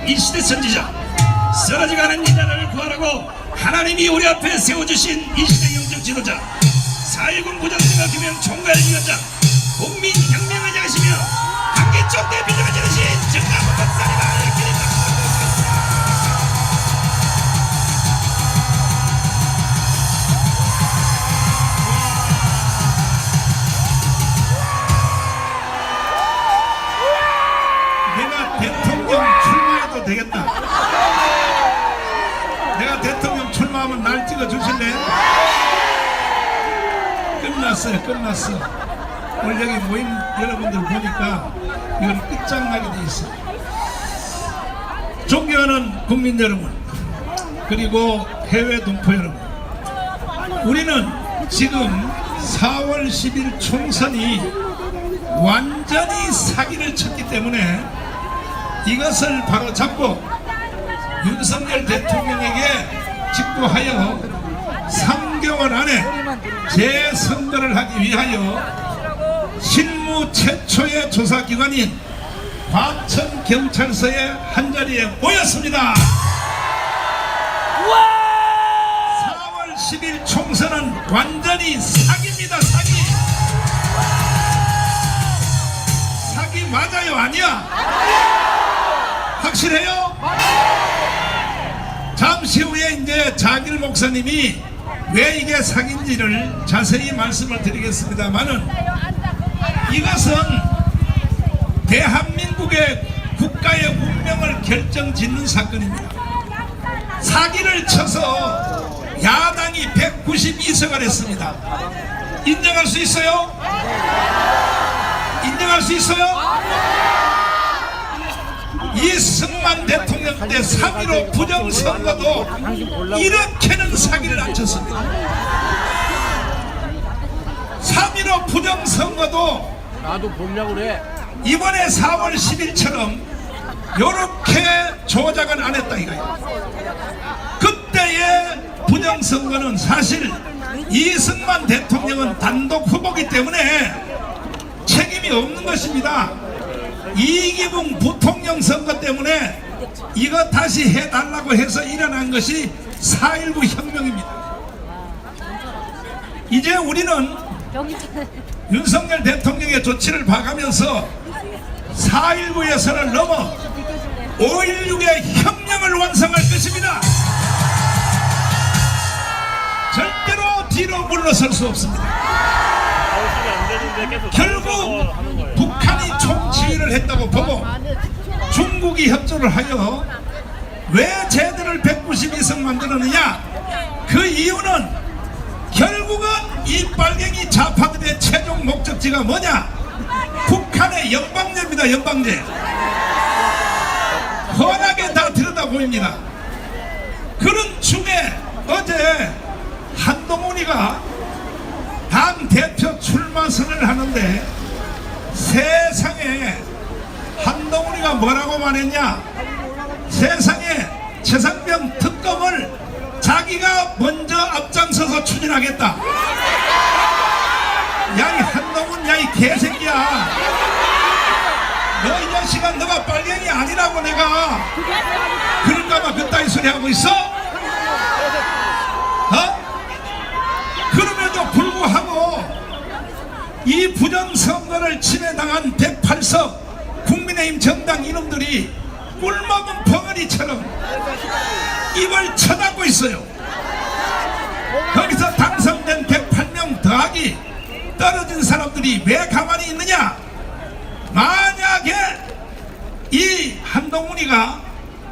이 시대 선지자, 쓰러져가는 이 나라를 구하라고 하나님이 우리 앞에 세워주신 이 시대 영적 지도자, 4.19 부정선거 규명 총괄위원장, 국민혁명을 향하시며 한기쪽 대표자가 되신 정남훈 박사님을 기립니다. 내가 대통령 출마해도 되겠다. 내가 대통령 출마하면 날 찍어 주실래? 끝났어요. 끝났어. 오늘 여기 모인 여러분들 보니까 이건 끝장나게 돼 있어. 존경하는 국민 여러분, 그리고 해외 동포 여러분, 우리는 지금 4월 10일 총선이 완전히 사기를 쳤기 때문에 이것을 바로 잡고 윤석열 대통령에게 직보하여 3개월 안에 재선거를 하기 위하여 실무 최초의 조사기관인 과천경찰서에 한자리에 모였습니다. 4월 10일 총선은 완전히 사기입니다. 사기. 사기 맞아요? 아니야? 확실해요? 잠시 후에 이제 자길 목사님이 왜 이게 사기인지를 자세히 말씀을 드리겠습니다만은, 이것은 대한민국의 국가의 운명을 결정짓는 사건입니다. 사기를 쳐서 야당이 192석을 했습니다. 인정할 수 있어요? 인정할 수 있어요? 이승만 대통령 때 3.15 부정선거도 이렇게는 사기를 안 쳤습니다. 3.15 부정선거도 나도 보려고 그래. 이번에 4월 10일처럼 요렇게 조작은 안 했다 이거예요. 그때의 부정선거는 사실 이승만 대통령은 단독 후보이기 때문에 책임이 없는 것입니다. 이기붕 부통령 선거 때문에 이거 다시 해달라고 해서 일어난 것이 4.19 혁명입니다. 이제 우리는 윤석열 대통령의 조치를 봐가면서 4.19의 선을 넘어 5.16의 혁명을 완성할 것입니다. 절대로 뒤로 물러설 수 없습니다. 결국 북한이 총지휘를 했다고 보고 중국이 협조를 하여 왜 쟤들을 192석 만들었느냐, 그 이유는 결국은 이 빨갱이 좌파들의 최종 목적지가 뭐냐, 북한의 연방제입니다. 연방제. 훤하게 다 들여다 보입니다. 그런 중에 어제 한동훈이가 당 대표 출마 선언을 하는데, 세상에 한동훈이가 뭐라고 말했냐, 세상에 최상병 특검을 자기가 먼저 앞장서서 추진하겠다. 야 이 한동훈, 야 이 개새끼야, 너 이 자식아, 너가 빨갱이 아니라고 내가 그럴까봐 그따위 소리 하고 있어? 그럼에도 불구하고 이 부정선거를 침해당한 108석 국민의힘 정당 이놈들이 꿀먹은 벙어리처럼 입을 쳐닫고 있어요. 거기서 당선된 108명 더하기 떨어진 사람들이 왜 가만히 있느냐, 만약에 이 한동훈이가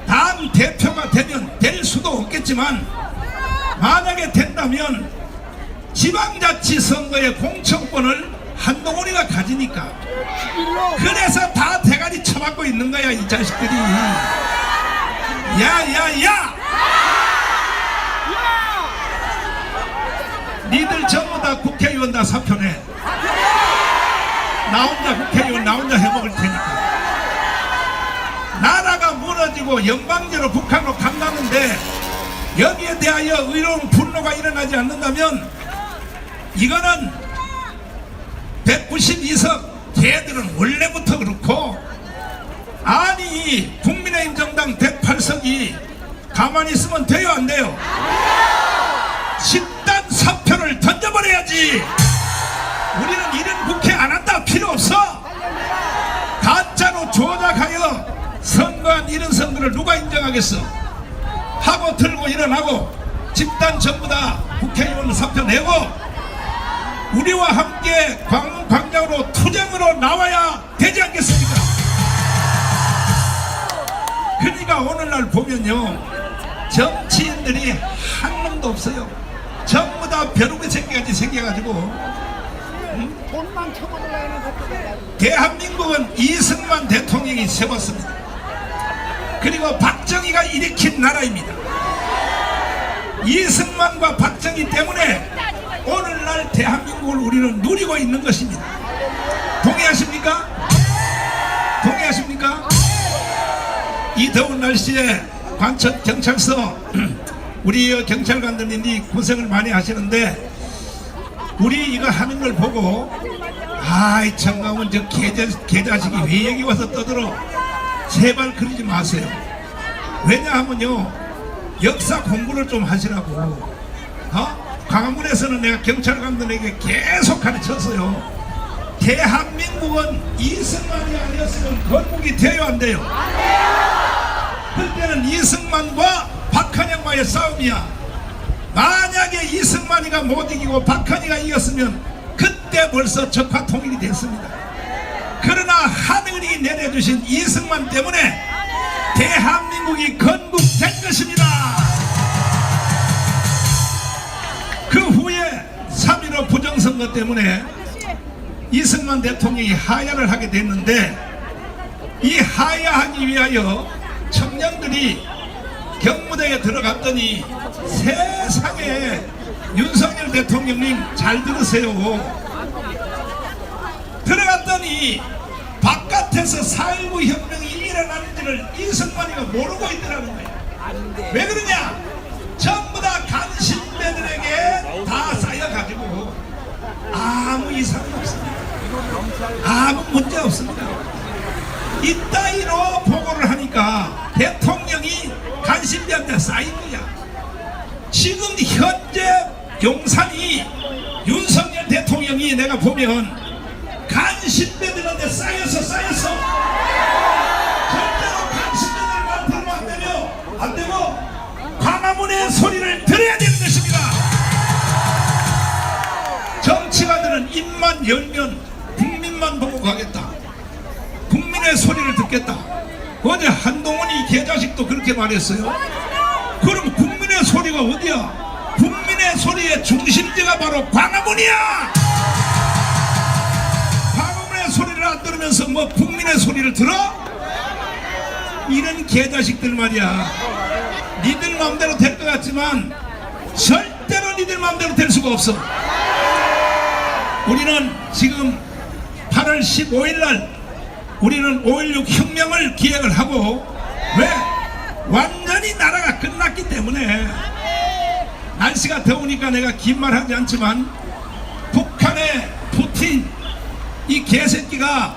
당 대표가 되면, 될 수도 없겠지만 만약에 된다면 지방자치 선거의 공천권을 한동훈이가 가지니까, 그래서 다 대가리 쳐맞고 있는 거야 이 자식들이. 야야야, 니들 전부 다 국회의원 다 사표내. 나 혼자 국회의원 나 혼자 해먹을 테니까. 나라가 무너지고 연방제로 북한으로 간다는데 여기에 대하여 의로운 분노가 일어나지 않는다면, 이거는 192석 걔들은 원래부터 그렇고, 아니 국민의힘 정당 이준석이 가만히 있으면 돼요 안 돼요? 집단 사표를 던져버려야지. 우리는 이런 국회 안 한다 필요 없어. 가짜로 조작하여 선거한 이런 선거를 누가 인정하겠어? 하고 들고 일어나고 집단 전부 다 국회의원 사표 내고 우리와 함께 광장으로 투쟁으로 나와야 되지 않겠습니까? 그러니까 오늘날 보면요, 정치인들이 한 놈도 없어요. 전부 다 벼룩의 새끼같이 생겨가지고. 대한민국은 이승만 대통령이 세웠습니다. 그리고 박정희가 일으킨 나라입니다. 이승만과 박정희 때문에 오늘날 대한민국을 우리는 누리고 있는 것입니다. 동의하십니까? 동의하십니까? 이 더운 날씨에 관천 경찰서 우리 경찰관들이 고생을 많이 하시는데, 우리 이거 하는 걸 보고 아이 청강은 저 개자식이 왜 여기 와서 떠들어, 제발 그러지 마세요. 왜냐하면요, 역사 공부를 좀 하시라고. 광화문에서는 내가 경찰관들에게 계속 가르쳤어요. 대한민국은 이승만이 아니었으면 건국이 돼요 안 돼요? 그때는 이승만과 박헌영과의 싸움이야. 만약에 이승만이가 못 이기고 박헌희가 이겼으면 그때 벌써 적화 통일이 됐습니다. 그러나 하늘이 내려주신 이승만 때문에 대한민국이 건국된 것입니다. 그 후에 3.15 부정선거 때문에 이승만 대통령이 하야를 하게 됐는데, 이 하야하기 위하여 청년들이 경무대에 들어갔더니 세상에, 윤석열 대통령님 잘 들으세요. 들어갔더니 바깥에서 4.19 혁명이 일어나는지를 이승만이가 모르고 있더라는 거예요. 왜 그러냐? 전부 다 간신배들에게 다 쌓여가지고 아무 이상이 없습니다. 아무 문제 없습니다. 이따위로 보고를 하니까 대통령이 간신배한테 쌓인 거야. 지금 현재 용산이 윤석열 대통령이 내가 보면 간신배들한테 쌓여서 절대로 간신배들만 들으면 안 되고 광화문의 소리를 들어야 되는 것입니다. 정치가들은 입만 열면 국민만 보고 가겠다, 국민의 소리를 듣겠다. 어제 한동훈이 개자식도 그렇게 말했어요. 그럼 국민의 소리가 어디야? 국민의 소리의 중심지가 바로 광화문이야. 광화문의 소리를 안 들으면서 뭐 국민의 소리를 들어? 이런 개자식들 말이야. 니들 마음대로 될 것 같지만 절대로 니들 마음대로 될 수가 없어. 우리는 지금 8월 15일 날 우리는 5.16 혁명을 기획을 하고, 왜? 완전히 나라가 끝났기 때문에. 날씨가 더우니까 내가 긴 말 하지 않지만 북한의 푸틴, 이 개새끼가,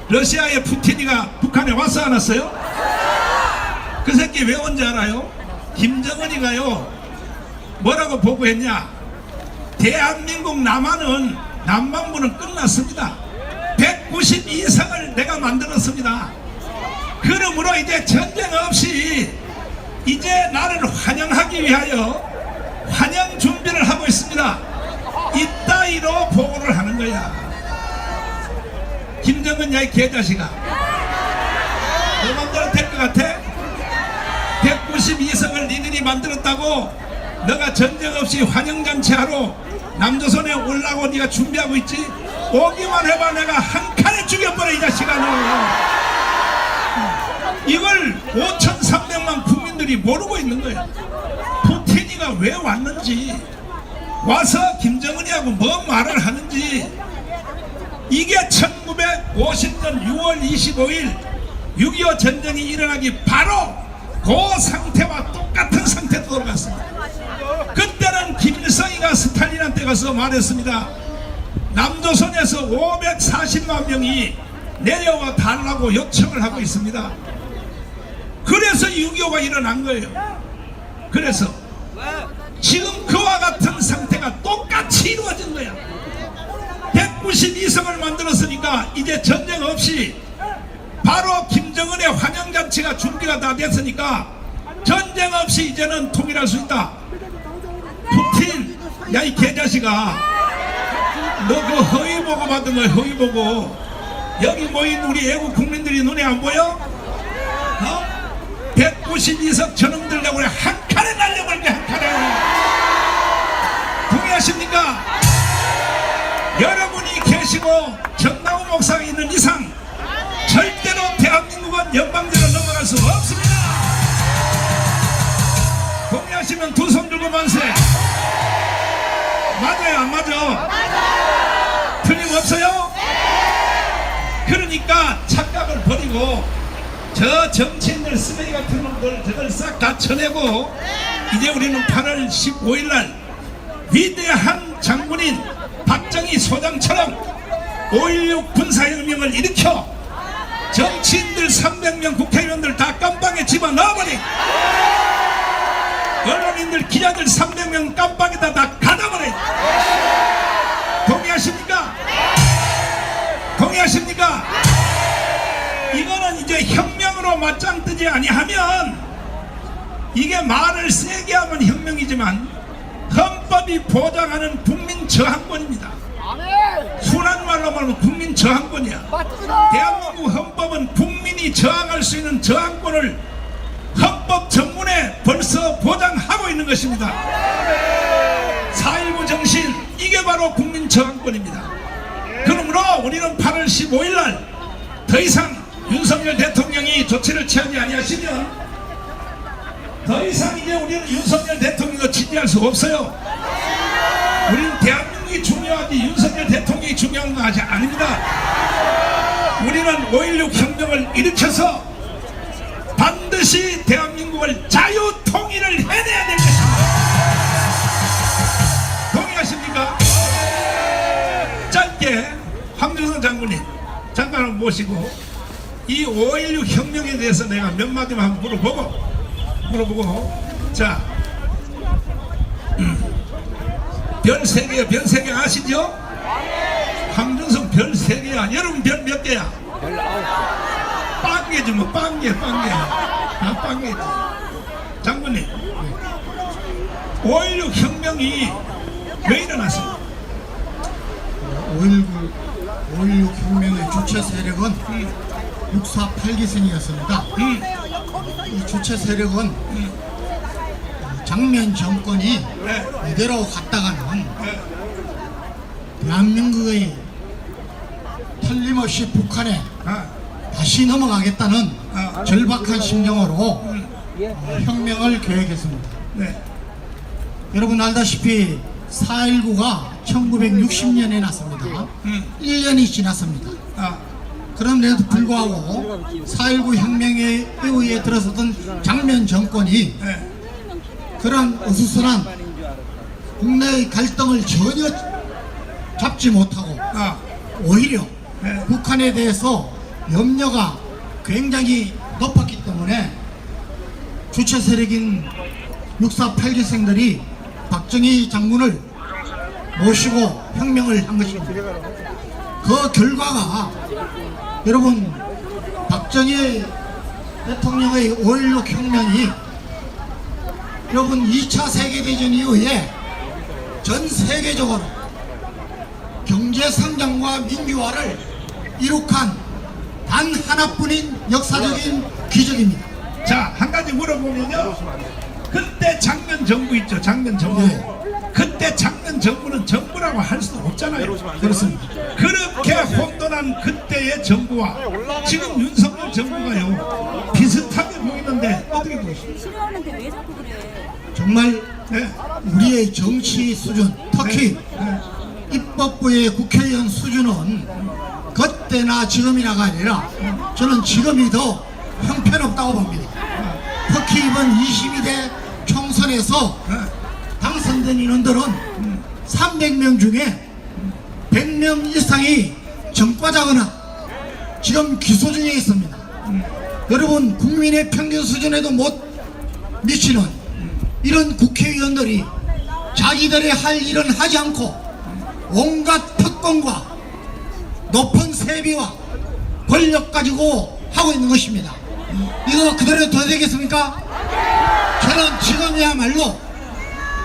러시아의 푸틴이가 북한에 왔어 안 왔어요? 그 새끼 왜 온지 알아요? 김정은이가요 뭐라고 보고했냐? 대한민국 남한부는 끝났습니다. 192석을 내가 만들었습니다. 그러므로 이제 전쟁 없이 이제 나를 환영하기 위하여 환영 준비를 하고 있습니다. 이따위로 보고를 하는 거야. 김정은 야 이 개자식아, 너 맘대로 될 것 같아? 192석을 니들이 만들었다고 너가 전쟁 없이 환영잔치하러 남조선에 올라고 네가 준비하고 있지? 오기만 해봐 내가 한 칸에 죽여버려 이 자식아. 너 이걸 5,300만 국민들이 모르고 있는 거야. 푸틴이가 왜 왔는지, 와서 김정은이하고 뭐 말을 하는지. 이게 1950년 6월 25일 6.25 전쟁이 일어나기 바로 그 상태와 똑같은 상태로 돌아갔습니다. 그때는 김일성이가 스탈린한테 가서 말했습니다. 남조선에서 540만 명이 내려와 달라고 요청을 하고 있습니다. 그래서 그래서 6.25가 일어난 거예요. 그래서 지금 그와 같은 상태가 똑같이 이루어진 거야. 192석을 만들었으니까 이제 전쟁 없이 바로 김정은의 환영잔치가 준비가 다 됐으니까 전쟁 없이 이제는 통일할 수 있다. 푸틴, 야 이 개자식아, 너 그 허위 보고 받은 거야. 허위 보고. 여기 모인 우리 애국 국민들이 눈에 안 보여? 192석 저놈들 내고 한 칸에 날려버릴게. 한 칸에. 동의하십니까? 여러분이 계시고 정나우 목사가 있는 이상 절대로 대한민국은 연방제로 넘어갈 수 없습니다. 동의하시면 두 손 들고 만세. 맞아요, 안 맞아? 틀림없어요? 그러니까 착각을 버리고 저 정치인들 쓰레기 같은 놈들 저걸 싹 다 쳐내고 이제 우리는 8월 15일날 위대한 장군인 박정희 소장처럼 5.16 군사혁명을 일으켜 정치인들 300명 국회의원들 다 깜빵에 집어넣어버리고 언론인들 기자들 300명 깜빵에다 다 가둬버려. 동의하십니까? 동의하십니까? 이거는 이제 혁명으로 맞짱 뜨지 아니하면 이게 말을 세게 하면 혁명이지만 헌법이 보장하는 국민 저항권입니다. 순한 말로 말하면 국민 저항권이야. 대한민국 헌법은 국민이 저항할 수 있는 저항권을 헌법 전문에 벌써 보장하고 있는 것입니다. 4.19 정신, 이게 바로 국민 저항권입니다. 그러므로 우리는 8월 15일날 더 이상 윤석열 대통령이 조치를 취하지 아니하시면 더 이상 이제 우리는 윤석열 대통령을 지지할 수 없어요. 우리는 대한민국이 중요하지 윤석열 대통령이 중요한 거 아직 아닙니다. 우리는 5.16 혁명을 일으켜서 반드시 대한민국을 자유통일을 해내야 될 것입니다. 동의하십니까? 짧게 황준성 장군님 잠깐 모시고 이 5.16 혁명에 대해서 내가 몇 마디만 한번 물어보고 자, 별 3개, 별 3개 아시죠? 황준성 별 3개야. 여러분 별 몇 개야? 빵개지 뭐 빵개. 아, 빵개지. 장군님, 5.16 혁명이 왜 일어났어요? 5.16 혁명의 주체 세력은 648기생이었습니다. 이 주체 세력은 장면 정권이 네. 이대로 갔다가는 네. 대한민국의 틀림없이 북한에 아, 다시 넘어가겠다는 아. 절박한 심정으로 혁명을 계획했습니다. 네. 여러분 알다시피 4.19가 1960년에 났습니다. 1년이 지났습니다. 아, 그럼에도 불구하고 4.19 혁명에 의해 들어섰던 장면 정권이 네. 그런 어수선한 국내의 갈등을 전혀 잡지 못하고 아, 오히려 네. 북한에 대해서 염려가 굉장히 높았기 때문에 주체 세력인 648기생들이 박정희 장군을 모시고 혁명을 한 것입니다. 그 결과가 여러분 박정희 대통령의 5.16 혁명이 여러분 2차 세계대전 이후에 전 세계적으로 경제 성장과 민주화를 이룩한 단 하나뿐인 역사적인 기적입니다. 자, 한 가지 물어보면요. 그때 장면 정부 있죠. 장면 정부. 네. 그때 장면 정부는 정부라고 할 수도 없잖아요. 그렇습니다. 그렇게 혼돈한 그때의 정부와 지금 윤석열 정부가요 비슷하게 보이는데 어떻게 보십니까? 싫어하는데 왜 자꾸 그래? 정말 네. 우리의 정치 수준, 특히 네. 입법부의 국회의원 수준은 그때나 지금이나가 아니라 저는 지금이 더 형편없다고 봅니다. 특히 이번 22대 총선에서 당선된 인원들은 300명 중에 100명 이상이 전과자거나 지금 기소 중에 있습니다. 여러분 국민의 평균 수준에도 못 미치는 이런 국회의원들이 자기들의 할 일은 하지 않고 온갖 특권과 높은 세비와 권력 가지고 하고 있는 것입니다. 이거 그대로 둬야 되겠습니까? 저는 지금이야말로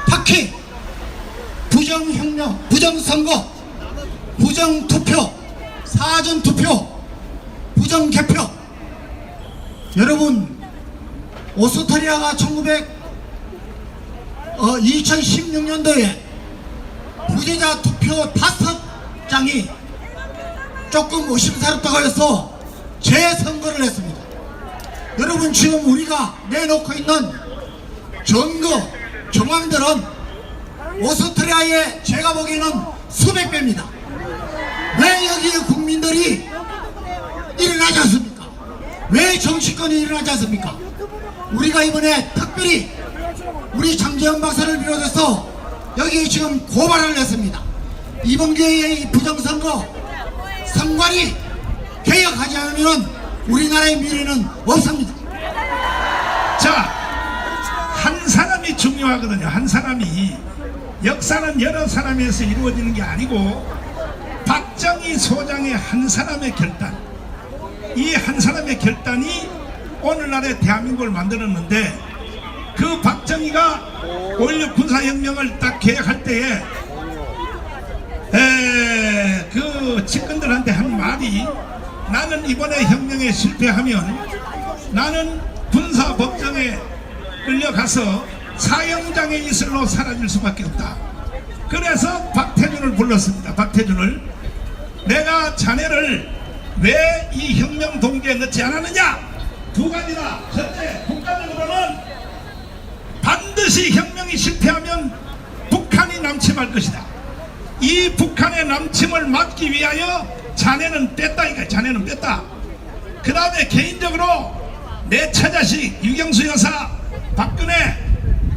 특히 부정혁명, 부정선거, 부정투표, 사전투표, 부정개표, 여러분 오스트리아가 2016년도에 부재자 투표 5장이 조금 의심스럽다고 해서 재선거를 했습니다. 여러분 지금 우리가 내놓고 있는 선거 정황들은 오스트리아의 제가 보기에는 수백 배입니다. 왜 여기에 국민들이 일어나지 않습니까? 왜 정치권이 일어나지 않습니까? 우리가 이번에 특별히 우리 장재현 박사를 비롯해서 여기에 지금 고발을 했습니다. 이번 기회에 이 부정선거 선관위 개혁하지 않으면 우리나라의 미래는 없습니다. 자, 한 사람이 중요하거든요. 한 사람이. 역사는 여러 사람에서 이루어지는 게 아니고 박정희 소장의 한 사람의 결단, 이 한 사람의 결단이 오늘날의 대한민국을 만들었는데, 그 박정희가 5.16 군사혁명을 딱 계획할 때에 그 측근들한테 한 말이, 나는 이번에 혁명에 실패하면 나는 군사법정에 끌려가서 사형장의 이슬로 사라질 수밖에 없다. 그래서 박태준을 불렀습니다. 박태준을, 내가 자네를 왜 이 혁명 동기에 넣지 않았느냐? 두 가지다. 첫째, 국가적으로는 반드시 혁명이 실패하면 북한이 남침할 것이다. 이 북한의 남침을 막기 위하여 자네는 뺐다. 이거 자네는 뺐다. 그 다음에 개인적으로 내 처자식 유경수 여사, 박근혜,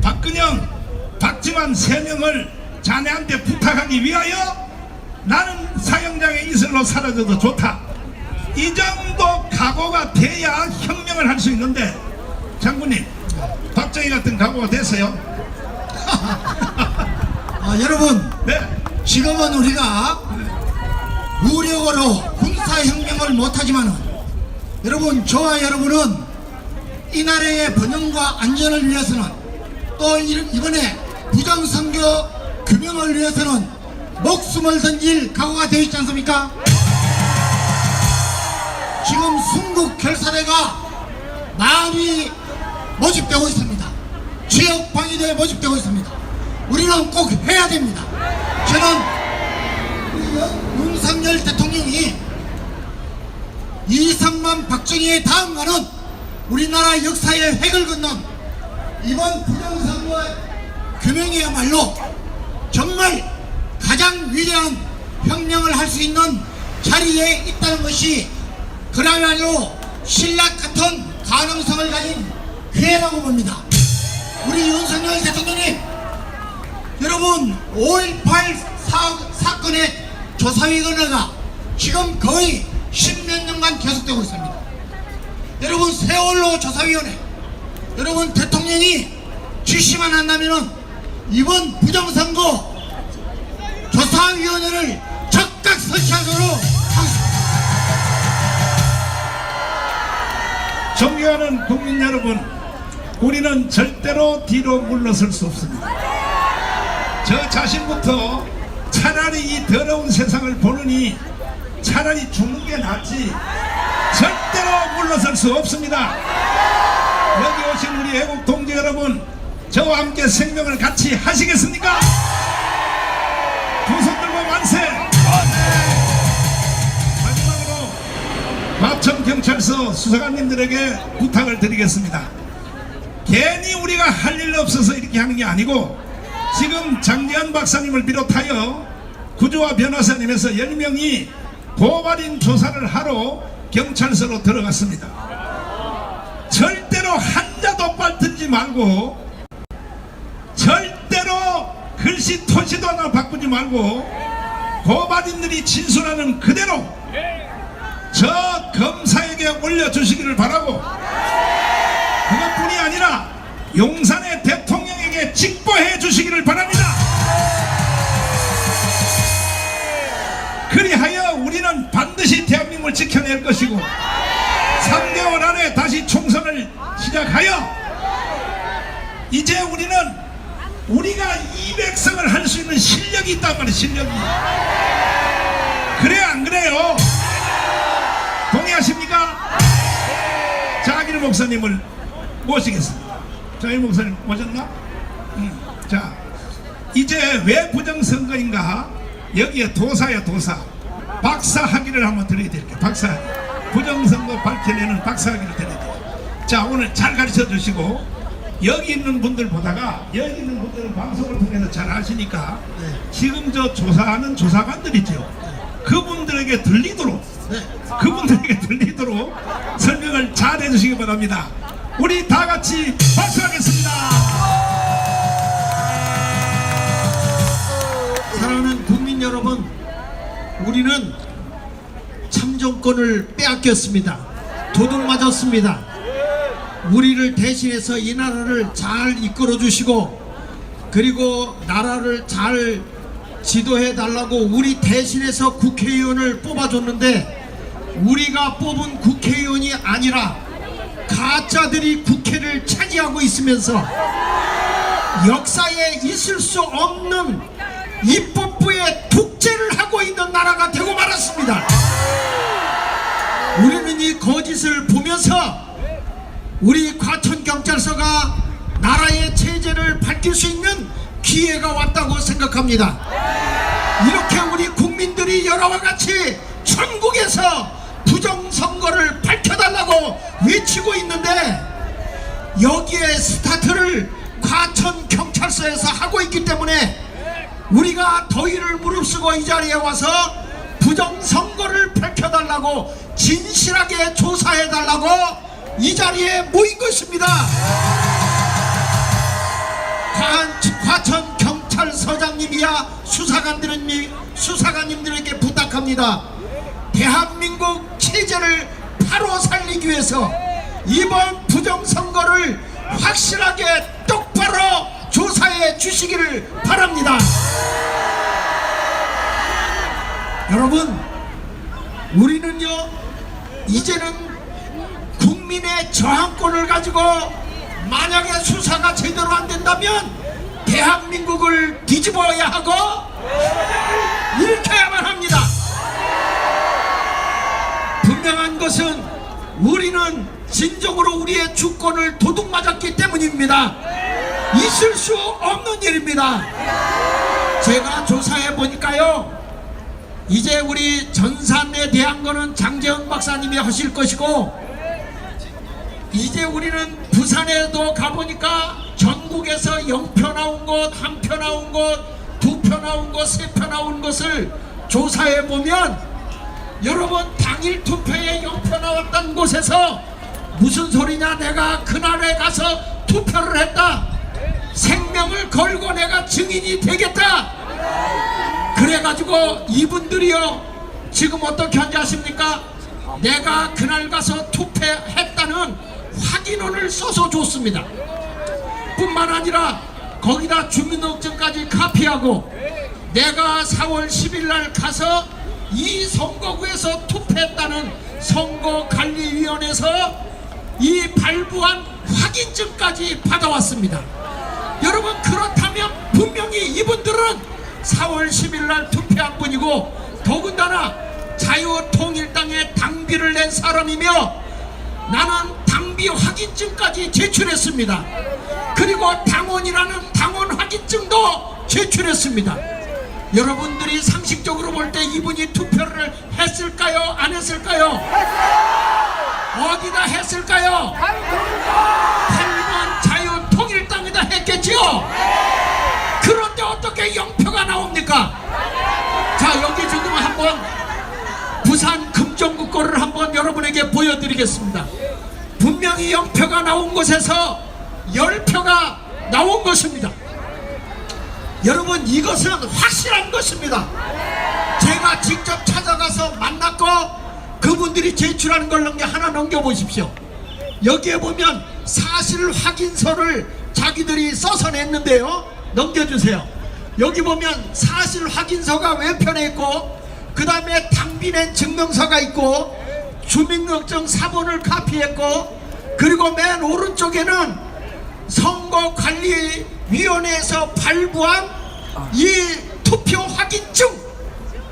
박근영, 박지만 3명을 자네한테 부탁하기 위하여 나는 사형장의 이슬로 사라져도 좋다. 이 정도 각오가 돼야 혁명을 할 수 있는데, 장군님, 박정희 같은 각오가 됐어요? 여러분, 네. 지금은 우리가 무력으로 군사혁명을 못하지만, 여러분, 저와 여러분은 이 나라의 번영과 안전을 위해서는, 또 이번에 부정선거 규명을 위해서는 목숨을 던질 각오가 되어 있지 않습니까? 지금 순국 결사대가 많이 모집되고 있습니다. 지역방위대에 모집되고 있습니다. 우리는 꼭 해야 됩니다. 저는 우리 윤석열 대통령이 이승만 박정희의 다음가는 우리나라 역사의 획을 긋는 이번 부정선거 규명이야말로 정말 가장 위대한 혁명을 할 수 있는 자리에 있다는 것이 그야말로 신락 같은 가능성을 가진 기회라고 봅니다. 우리 윤석열 대통령님, 여러분 5.18 사건의 조사위원회가 지금 거의 10몇 년간 계속되고 있습니다. 여러분 세월호 조사위원회, 여러분 대통령이 지시만 한다면 이번 부정선거 조사위원회를 적극 설치하도록 하겠습니다. 존경하는 국민 여러분, 우리는 절대로 뒤로 물러설 수 없습니다. 저 자신부터 차라리 이 더러운 세상을 보느니 차라리 죽는 게 낫지, 절대로 물러설 수 없습니다. 여기 오신 우리 애국 동지 여러분, 저와 함께 생명을 같이 하시겠습니까? 두 손 들고 만세! 마지막으로 마천경찰서 수사관님들에게 부탁을 드리겠습니다. 괜히 우리가 할 일 없어서 이렇게 하는 게 아니고, 지금 장재현 박사님을 비롯하여 구조와 변호사님에서 10명이 고발인 조사를 하러 경찰서로 들어갔습니다. 절대로 한자도 빨든지 말고, 절대로 글씨 토시도 하나 바꾸지 말고, 고발인들이 진술하는 그대로 저 검사에게 올려주시기를 바라고, 그것뿐이 아니라 용산의 대통령에게 직보해 주시기를 바랍니다. 그리하여 우리는 반드시 대한민국을 지켜낼 것이고 3개월 안에 다시 총선을 시작하여 이제 우리는 우리가 200석을 할 수 있는 실력이 있단 말이에요. 실력이. 그래 안 그래요? 동의하십니까? 장일 목사님을 모시겠습니다. 장일 목사님 오셨나? 자, 이제 왜 부정선거인가? 여기에 도사야 도사. 박사 학위를 한번 드려야 될게요. 박사 학위. 부정선거 밝혀내는 박사 학위를 드려야 돼요. 자, 오늘 잘 가르쳐 주시고 여기 있는 분들 보다가 여기 있는 분들은 방송을 통해서 잘 아시니까 지금 저 조사하는 조사관들이죠. 그분들에게 들리도록 설명을 잘 해주시기 바랍니다. 우리 다 같이 박수하겠습니다. 사랑하는 국민 여러분, 우리는 참정권을 빼앗겼습니다. 도둑 맞았습니다. 우리를 대신해서 이 나라를 잘 이끌어 주시고 그리고 나라를 잘 지도해 달라고 우리 대신해서 국회의원을 뽑아줬는데 우리가 뽑은 국회의원이 아니라 가짜들이 국회를 차지하고 있으면서 역사에 있을 수 없는 입법부의 독재를 하고 있는 나라가 되고 말았습니다. 우리는 이 거짓을 보면서 우리 과천경찰서가 나라의 체제를 밝힐 수 있는 기회가 왔다고 생각합니다. 이렇게 우리 국민들이 여러와 같이 전국에서 부정선거를 밝혀달라고 외치고 있는데 여기에 스타트를 과천경찰서에서 하고 있기 때문에 우리가 더위를 무릅쓰고 이 자리에 와서 부정선거를 밝혀달라고 진실하게 조사해달라고 이 자리에 모인 것입니다. 과천경찰서장님이야 수사관님들에게 부탁합니다. 대한민국 체제를 바로 살리기 위해서 이번 부정선거를 확실하게 똑바로 조사해 주시기를 바랍니다. 여러분, 우리는요 이제는 국민의 저항권을 가지고 만약에 수사가 제대로 안 된다면 대한민국을 뒤집어야 하고 일으켜야만 합니다. 분명한 것은 우리는 진정으로 우리의 주권을 도둑맞았기 때문입니다. 있을 수 없는 일입니다. 제가 조사해 보니까요 이제 우리 전산에 대한 거는 장재훈 박사님이 하실 것이고 이제 우리는 부산에도 가보니까 전국에서 0표 나온 곳, 1표 나온 곳, 2표 나온 곳, 3표 나온 것을 조사해 보면 여러분 당일 투표에 0표 나왔던 곳에서 무슨 소리냐, 내가 그날에 가서 투표를 했다, 생명을 걸고 내가 증인이 되겠다. 그래가지고 이분들이요 지금 어떻게 하는지 아십니까? 내가 그날 가서 투표했다는 확인원을 써서 줬습니다. 뿐만 아니라 거기다 주민등록증까지 카피하고 내가 4월 10일 날 가서 이 선거구에서 투표했다는 선거관리위원회에서 이 발부한 확인증까지 받아왔습니다. 여러분, 그렇다면 분명히 이분들은 4월 10일 날 투표한 분이고 더군다나 자유통일당에 당비를 낸 사람이며 나는 당비 확인증까지 제출했습니다. 그리고 당원이라는 당원 확인증도 제출했습니다. 여러분들이 상식적으로 볼 때 이분이 투표를 했을까요? 안 했을까요? 어디다 했을까요? 8번 자유통일당에다 했겠지요? 그런데 어떻게 0표가 나옵니까? 자, 여기 지금 한번 부산 금정구 거를 한번 여러분에게 보여드리겠습니다. 분명히 0표가 나온 곳에서 10표가 나온 것입니다. 여러분, 이것은 확실한 것입니다. 제가 직접 찾아가서 만났고 그분들이 제출하는 걸 하나 넘겨보십시오. 여기에 보면 사실 확인서를 자기들이 써서 냈는데요. 넘겨주세요. 여기 보면 사실 확인서가 왼편에 있고, 그 다음에 당비 낸 증명서가 있고, 주민등록증 사본을 카피했고, 그리고 맨 오른쪽에는 선거관리위원회에서 발부한 이 투표 확인증,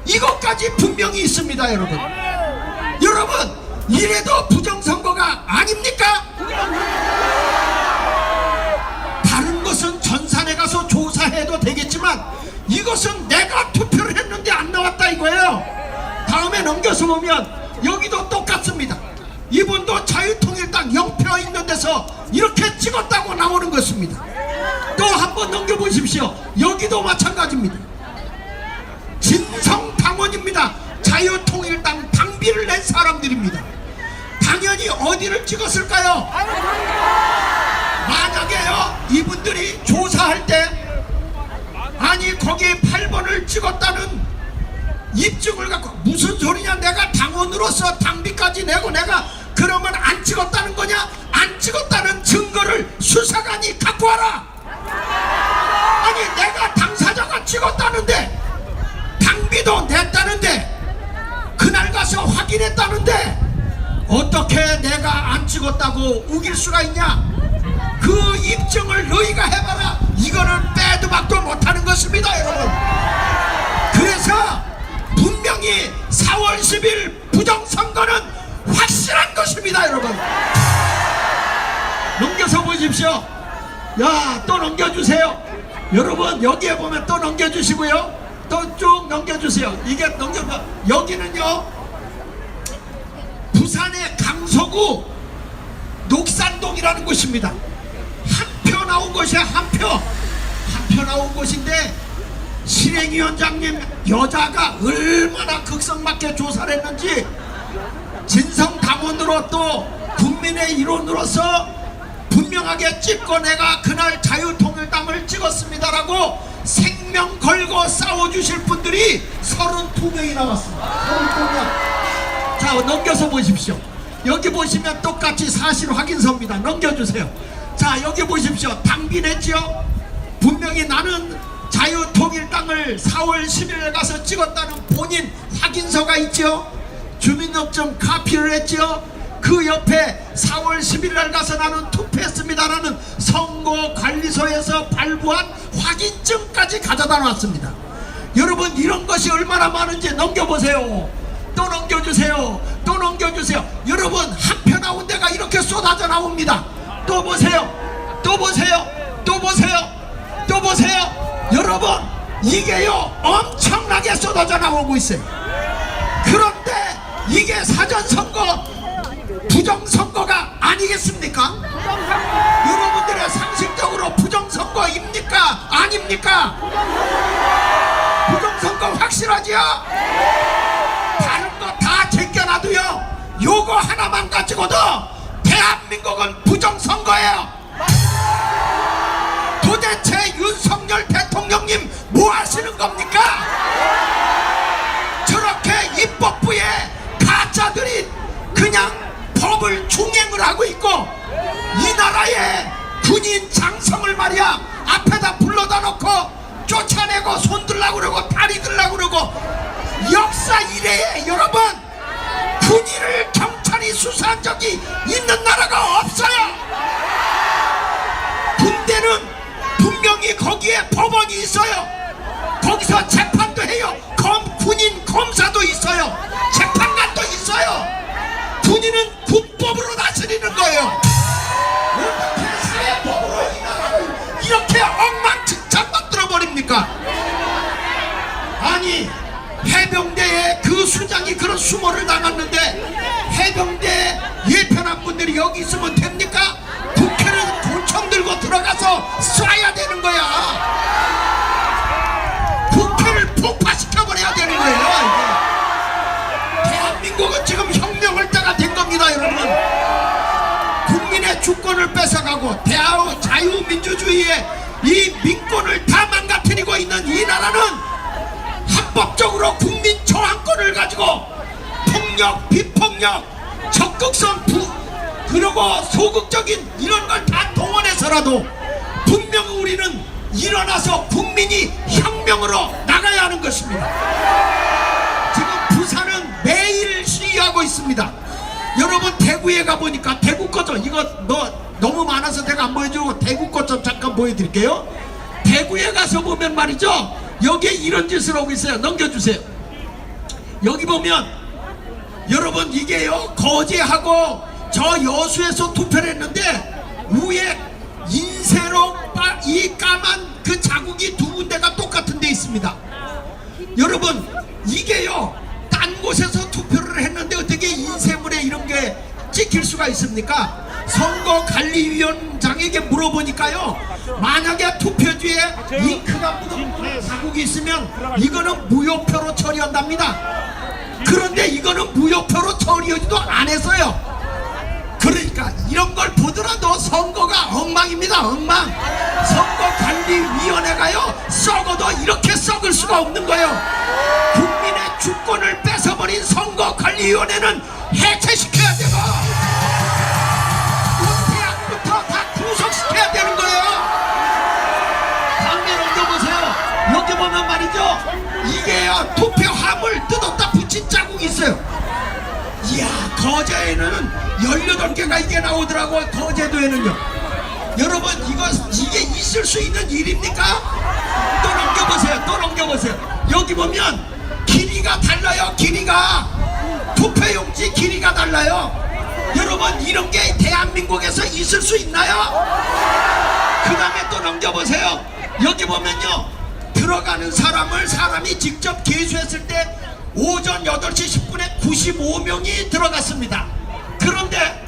이것까지 분명히 있습니다. 여러분, 이래도 부정선거가 아닙니까? 다른 것은 전산에 가서 조사해도 되겠지만 이것은 내가 투표를 했는데 안 나왔다 이거예요. 다음에 넘겨서 보면 여기도 똑같습니다. 이분도 자유통일당 0표 있는 데서 이렇게 찍었다고 나오는 것입니다. 또 한번 넘겨보십시오. 여기도 마찬가지입니다. 진성당원입니다. 자유통일당 당비를 낸 사람들입니다. 당연히 어디를 찍었을까요? 만약에요, 이분들이 조사할 때 아니 거기에 8번을 찍었다는 입증을 갖고, 무슨 소리냐, 내가 당원으로서 당비까지 내고 내가 그러면 안 찍었다는 거냐? 안 찍었다는 증거를 수사관이 갖고 와라. 아니 내가 당사자가 찍었다는데, 당비도 냈다는데, 그날 가서 확인했다는데 어떻게 내가 안 찍었다고 우길 수가 있냐? 그 입증을 너희가 해봐라. 이거는 빼도 박도 못하는 것입니다, 여러분. 그래서 분명히 4월 10일 부정선거는 확실한 것입니다, 여러분. 넘겨서 보십시오. 야, 또 넘겨주세요. 여러분, 여기에 보면 또 넘겨주시고요. 또 쭉 넘겨주세요. 이게 여기는요, 부산의 강서구 녹산동이라는 곳입니다. 한 표 나온 곳이야. 한 표 나온 곳인데, 실행위원장님 여자가 얼마나 극성맞게 조사를 했는지, 진성당원으로 또 국민의 일원으로서 분명하게 찍고 내가 그날 자유통일당을 찍었습니다라고 생명 걸고 싸워주실 분들이 32명이 나왔습니다. 32명. 자, 넘겨서 보십시오. 여기 보시면 똑같이 사실 확인서입니다. 넘겨주세요. 자, 여기 보십시오. 당비 냈죠? 분명히 나는 자유통일당을 4월 10일에 가서 찍었다는 본인 확인서가 있죠? 주민등록증 카피를 했죠? 그 옆에 4월 10일 날 가서 나는 투표했습니다라는 선거관리소에서 발부한 확인증까지 가져다 놨습니다. 여러분, 이런 것이 얼마나 많은지 넘겨보세요. 또 넘겨주세요. 또 넘겨주세요. 여러분, 한 표 나온 데가 이렇게 쏟아져 나옵니다. 또 보세요. 또 보세요. 또 보세요. 또 보세요. 여러분, 이게요 엄청나게 쏟아져 나오고 있어요. 그런데 이게 사전선거 부정선거가 아니겠습니까? 여러분들의 상식적으로 부정선거입니까? 아닙니까? 부정선거 확실하지요? 다른 거 다 제껴놔도요, 요거 하나만 가지고도 대한민국은 부정선거예요. 도대체 윤석열 대통령님 뭐 하시는 겁니까? 저렇게 입법부에 가짜들이 그냥 법을 중행을 하고 있고, 이 나라의 군인 장성을 말이야 앞에다 불러다 놓고 쫓아내고 손 들라고 그러고 다리 들라고 그러고, 역사 이래에 여러분, 군인을 경찰이 수사한 적이 있는 나라가 없어요. 군대는 분명히 거기에 법원이 있어요. 거기서 재판도 해요. 군인 검사도 있어요. 재판관도 있어요. 군인은 군법으로 다스리는 거예요. 어떻게 사회법으로 이 나라를 이렇게 엉망진창 만들어버립니까? 아니, 해병대에 그 수장이 그런 수모를 당했는데 해병대 예편한 분들이 여기 있으면 됩니까? 국회는 권총 들고 들어가서 쏴야 되는 거야. 국회를 폭파시켜버려야 되는 거예요. 이게 대한민국은 지금 혁명할 때가 된 겁니다, 여러분. 국민의 주권을 뺏어가고 자유민주주의의 이 민권을 다 망가뜨리고 있는 이 나라는 합법적으로 국민 저항권을 가지고 폭력, 비폭 소극적인 이런 걸 다 동원해서라도 분명 우리는 일어나서 국민이 혁명으로 나가야 하는 것입니다. 지금 부산은 매일 시위하고 있습니다. 여러분 대구에 가보니까 대구 것 좀 이거 너무 많아서 내가 안 보여주고 대구 것 좀 잠깐 보여드릴게요. 대구에 가서 보면 말이죠, 여기에 이런 짓을 하고 있어요. 넘겨주세요. 여기 보면 여러분 이게요, 거제하고 저 여수에서 투표를 했는데 위에 인쇄로 이 까만 그 자국이 두 군데가 똑같은 데 있습니다. 여러분 이게요, 딴 곳에서 투표를 했는데 어떻게 인쇄물에 이런 게 찍힐 수가 있습니까? 선거관리위원장에게 물어보니까요, 만약에 투표지에 잉크가 묻은 자국이 있으면 이거는 무효표로 처리한답니다. 그런데 이거는 무효표로 처리하지도 안 했어요. 그러니까 이런 걸 보더라도 선거가 엉망입니다. 엉망. 선거관리위원회가요, 썩어도 이렇게 썩을 수가 없는 거예요. 국민의 주권을 뺏어버린 선거관리위원회는 해체시켜야 되고 대학부터 다 구속시켜야 되는 거예요. 다음에 넘겨보세요. 여기 보면 말이죠, 이게요, 투표함을 뜯었다 붙인 자국이 있어요. 이야, 거제에는 18개가 이게 나오더라고. 거제도에는요. 여러분 이게 있을 수 있는 일입니까? 또 넘겨보세요. 또 넘겨보세요. 여기 보면 길이가 달라요. 길이가 투표용지 길이가 달라요. 여러분 이런 게 대한민국에서 있을 수 있나요? 그 다음에 또 넘겨보세요. 여기 보면요, 들어가는 사람이 직접 계수했을 때 오전 8시 10분에 95명이 들어갔습니다. 그런데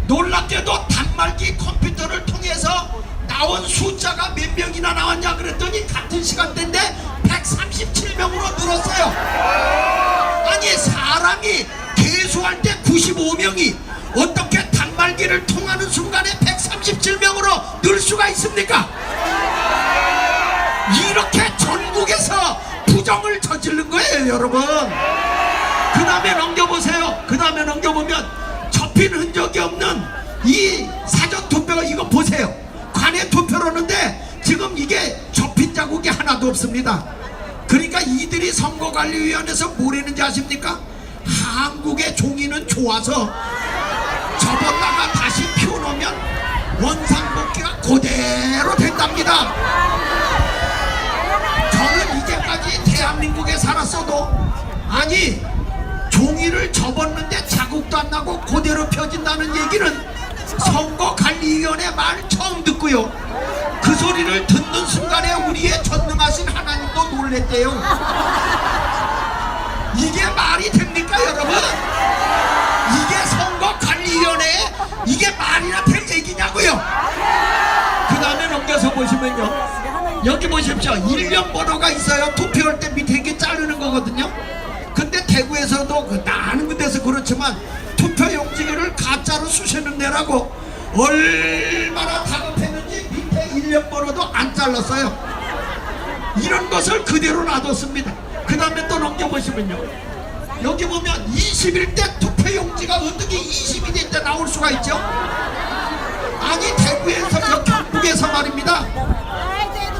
놀랍게도 단말기 컴퓨터를 통해서 나온 숫자가 몇 명이나 나왔냐 그랬더니 같은 시간대인데 137명으로 늘었어요. 아니 사람이 계수할 때 95명이 어떻게 단말기를 통하는 순간에 137명으로 늘 수가 있습니까? 이렇게 전국에서 부정을 저지른 거예요, 여러분. 그 다음에 넘겨보세요. 그 다음에 넘겨보면 접힌 흔적이 없는 이 사전투표가, 이거 보세요. 관외 투표로는데 지금 이게 접힌 자국이 하나도 없습니다. 그러니까 이들이 선거관리위원회에서 뭘 했는지 아십니까? 한국의 종이는 좋아서 접었다가 다시 펴놓으면 원상복귀가 그대로 된답니다. 저는 이제까지 대한민국에 살았어도, 아니 종이를 접었는데 자국도 안 나고 그대로 펴진다는 얘기는 선거관리위원회 말 처음 듣고요, 그 소리를 듣는 순간에 우리의 전능하신 하나님도 놀랬대요. 이게 말이 됩니까 여러분? 이게 선거관리위원회, 이게 말이나 될 얘기냐고요. 그 다음에 넘겨서 보시면요, 여기 보십시오. 1년 번호가 있어요. 투표할 때 밑에 이렇게 자르는 거거든요. 근데 대구에서도 나는 데서 그렇지만 투표용지를 가짜로 쑤시는 데라고 얼마나 다급했는지 밑에 1년 번호도 안 잘랐어요. 이런 것을 그대로 놔뒀습니다. 그 다음에 또 넘겨보시면요, 여기 보면 21대 투표용지가 어떻게 22대 때 나올 수가 있죠? 아니 대구에서 경북에서 말입니다,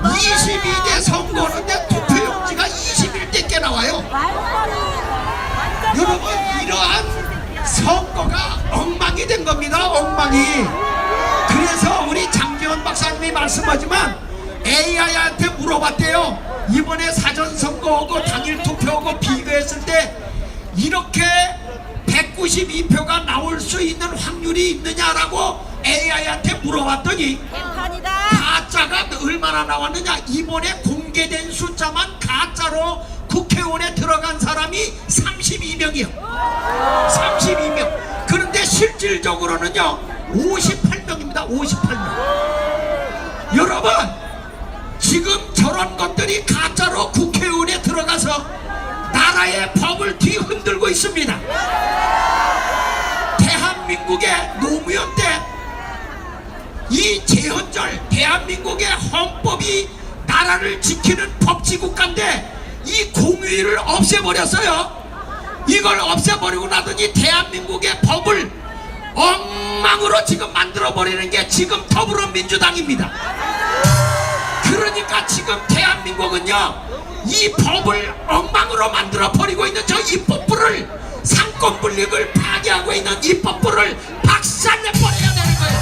22대 선거는데 투표용지가 21대께 나와요. 여러분 이러한 선거가 엉망이 된 겁니다. 엉망이. 그래서 우리 장기원 박사님이 말씀하지만 AI한테 물어봤대요. 이번에 사전선거하고 당일 투표하고 비교했을 때 이렇게 192표가 나올 수 있는 확률이 있느냐라고 AI한테 물어봤더니 가짜가 얼마나 나왔느냐, 이번에 공개된 숫자만 가짜로 국회의원에 들어간 사람이 32명이요 32명. 그런데 실질적으로는요 58명입니다 58명. 여러분 지금 저런 것들이 가짜로 국회의원에 들어가서 나라의 법을 뒤흔들고 있습니다. 대한민국의 노무현 때 이 제헌절, 대한민국의 헌법이 나라를 지키는 법치국가인데 이 공휴일을 없애버렸어요. 이걸 없애버리고 나더니 대한민국의 법을 엉망 엉망으로 지금 만들어버리는 게 지금 더불어민주당입니다. 그러니까 지금 대한민국은요 이 법을 엉망으로 만들어버리고 있는 저 입법부를, 상권분립을 파괴하고 있는 입법부를 박살내버려야 되는 거예요.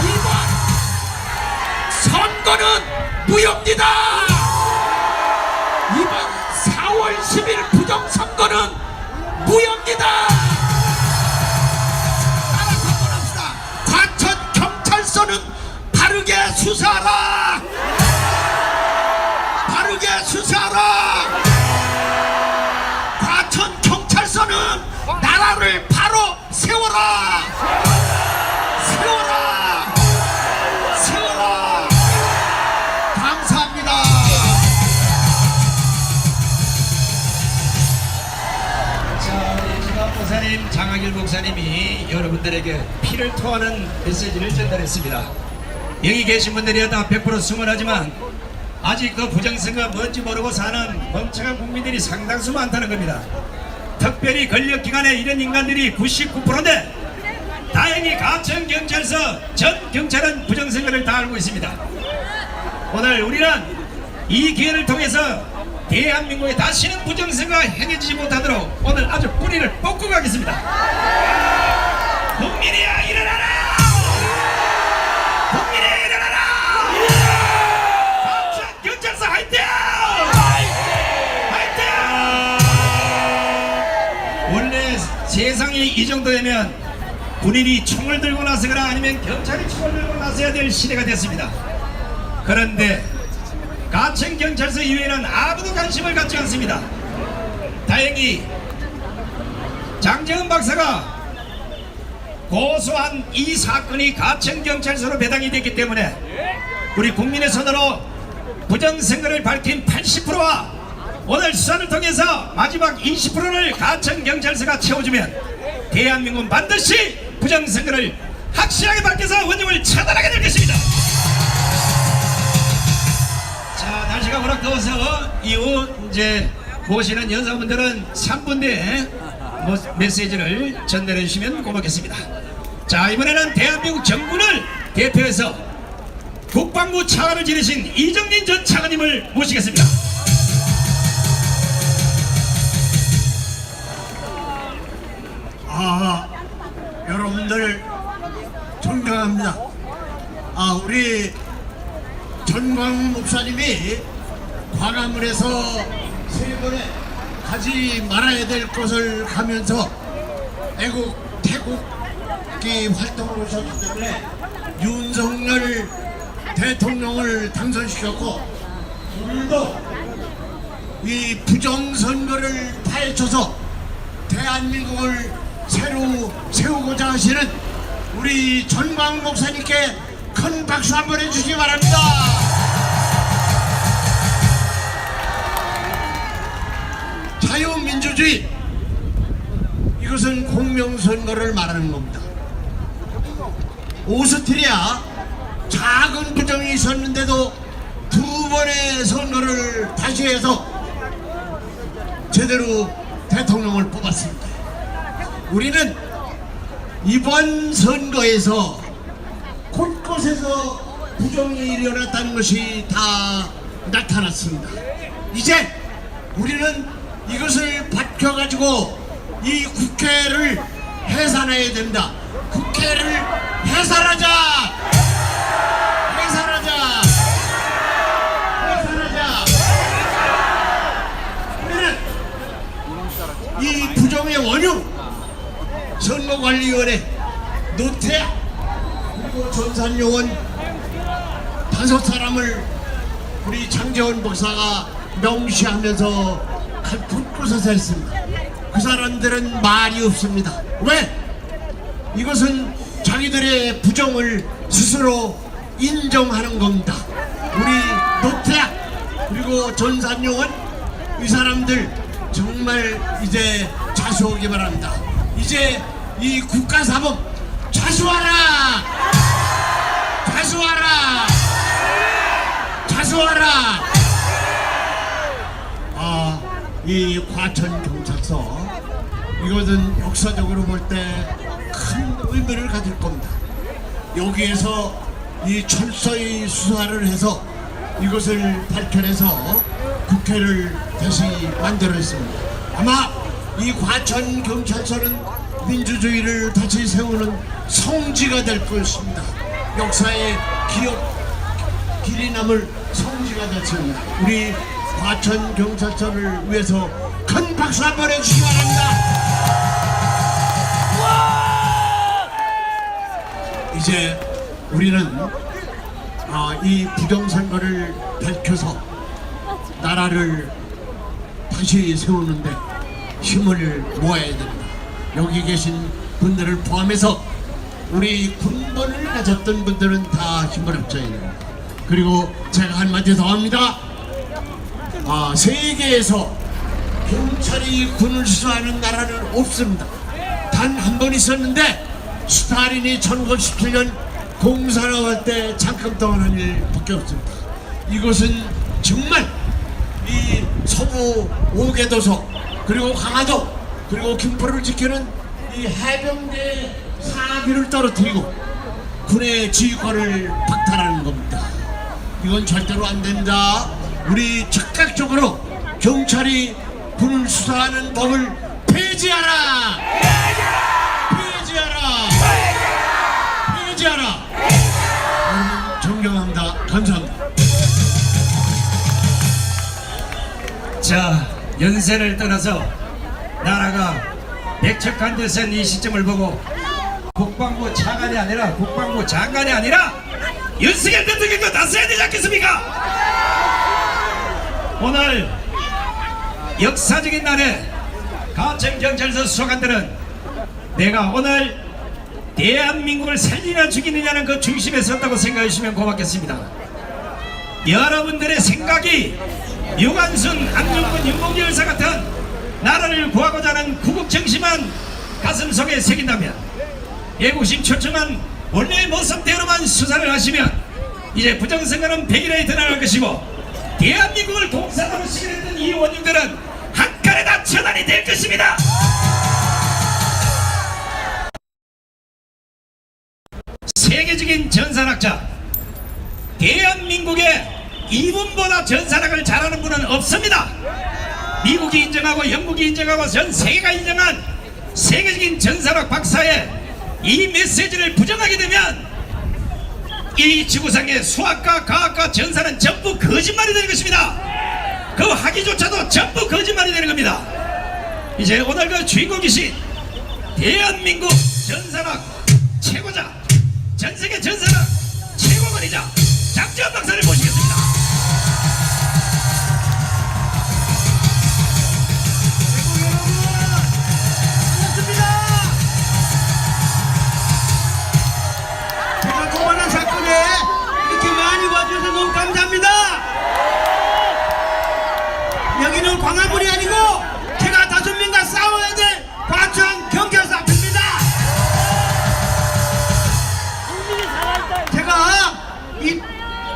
이번 선거는 무효입니다. 이번 4월 10일 부정선거는 무효입니다. 따라서 합시다. 과천경찰서는 바르게 수사하라. 바르게 수사하라. 과천경찰서는 나라를 바로 세워라. 세워라. 세워라. 감사합니다. 자, 우리 주간 목사님, 장학일 목사님이 여러분들에게 피를 토하는 메시지를 전달했습니다. 여기 계신 분들이 다 100% 승원하지만 아직도 부정선거가 뭔지 모르고 사는 멍청한 국민들이 상당수 많다는 겁니다. 특별히 권력기관에 이런 인간들이 99%인데 다행히 가천경찰서 전 경찰은 부정선거를 다 알고 있습니다. 오늘 우리는 이 기회를 통해서 대한민국에 다시는 부정선거가 행해지지 못하도록 오늘 아주 뿌리를 뽑고 가겠습니다. 국민이야 일어나라! 국민이야 일어나라! 가천경찰서 화이팅! 화이팅! 원래 세상이 이 정도 되면 군인이 총을 들고 나서거나 아니면 경찰이 총을 들고 나서야 될 시대가 됐습니다. 그런데 가천경찰서 이외에는 아무도 관심을 갖지 않습니다. 다행히 장정은 박사가 고소한 이 사건이 가천경찰서로 배당이 됐기 때문에 우리 국민의 손으로 부정선거를 밝힌 80%와 오늘 수사를 통해서 마지막 20%를 가천경찰서가 채워주면 대한민국은 반드시 부정선거를 확실하게 밝혀서 원흉을 처단하게 될 것입니다. 자, 날씨가 워낙 더워서 이후 이제 모시는 연사분들은 3분 내에 메시지를 전달해 주시면 고맙겠습니다. 자, 이번에는 대한민국 정부를 대표해서 국방부 차관을 지내신 이정민 전 차관님을 모시겠습니다. 여러분들 존경합니다. 우리 전광 목사님이 광화문에서 세 번에 가지 말아야 될 곳을 가면서 애국 태국기 활동을 오셨기 때문에 윤석열 대통령을 당선시켰고 오늘도 이 부정선거를 파헤쳐서 대한민국을 새로 세우고자 하시는 우리 전광 목사님께 큰 박수 한번 해주시기 바랍니다. 자유민주주의, 이것은 공명선거를 말하는 겁니다. 오스트리아 작은 부정이 있었는데도 두 번의 선거를 다시 해서 제대로 대통령을 뽑았습니다. 우리는 이번 선거에서 곳곳에서 부정이 일어났다는 것이 다 나타났습니다. 이제 우리는 이것을 밝혀가지고 이 국회를 해산해야 됩니다. 국회를 해산하자! 해산하자! 해산하자! 우리는 이 부정의 원흉 선거관리위원회 노태악 그리고 전산요원 5사람을 우리 장재원 목사가 명시하면서 곳곳에서 했습니다. 그 사람들은 말이 없습니다. 왜? 이것은 자기들의 부정을 스스로 인정하는 겁니다. 우리 노태악 그리고 전산요원 이 사람들 정말 이제 자수하기 바랍니다. 이제 이 국가사법 자수하라! 자수하라! 자수하라! 이 과천경찰서 이것은 역사적으로 볼 때 큰 의미를 가질 겁니다. 여기에서 이 철저히 수사를 해서 이것을 밝혀내서 국회를 다시 만들어냈습니다. 아마 이 과천 경찰서는 민주주의를 다시 세우는 성지가 될 것입니다. 역사의 기억 길이 남을 성지가 될 것입니다. 우리 과천 경찰서를 위해서 큰 박수 한번 해주시기 바랍니다. 이제 우리는 이 부정선거를 밝혀서 나라를 다시 세우는데 힘을 모아야 됩니다. 여기 계신 분들을 포함해서 우리 군번을 가졌던 분들은 다 힘을 합쳐야 됩니다. 그리고 제가 한마디 더 합니다. 세계에서 경찰이 군을 수사하는 나라는 없습니다. 단 한 번 있었는데 스탈린이 1917년 공산화할 때 잠깐 동안 한 일밖에 없습니다. 이것은 정말 이 서부 5개도서 그리고 강화도 그리고 김포를 지키는 이 해병대 사기를 떨어뜨리고 군의 지휘권을 박탈하는 겁니다. 이건 절대로 안 된다. 우리 즉각적으로 경찰이 군을 수사하는 법을 폐지하라. 폐지하라. 여러분 존경합니다. 감사합니다. 자, 연세를 떠나서 나라가 백척한 데선 이 시점을 보고 국방부 차관이 아니라 국방부 장관이 아니라 윤석열 대통령도 나서야 되지 않겠습니까? 오늘 역사적인 날에 가천경찰서 수사관들은 내가 오늘 대한민국을 살리냐 죽이느냐는 그 중심에 섰다고 생각해 주시면 고맙겠습니다. 여러분들의 생각이 유관순, 안중근, 윤봉길 열사 같은 나라를 구하고자 하는 구국정신만 가슴속에 새긴다면, 애국심 초청한 원래의 모습대로만 수사를 하시면 이제 부정선거는 100일에 드러날 것이고 대한민국을 공산화로 시켜냈던 이 원흉들은 한 칼에 다 처단이 될 것입니다. 세계적인 전산학자, 대한민국에 이분보다 전산학을 잘하는 분은 없습니다. 미국이 인정하고 영국이 인정하고 전 세계가 인정한 세계적인 전산학 박사의 이 메시지를 부정하게 되면 이 지구상의 수학과 과학과 전산은 전부 거짓말이 되는 것입니다. 그 학위조차도 전부 거짓말이 되는 겁니다. 이제 오늘 그 주인공이신 대한민국 전산학 최고자, 전세계 전산학 최고권이자 장지원 박사를 모시겠습니다. 제가 고만한 사건에 이렇게 많이 와주셔서 너무 감사합니다. 여기는 광화문이 아니고 제가 5명과 싸워야 될 과천 경찰서 앞입니다. 제가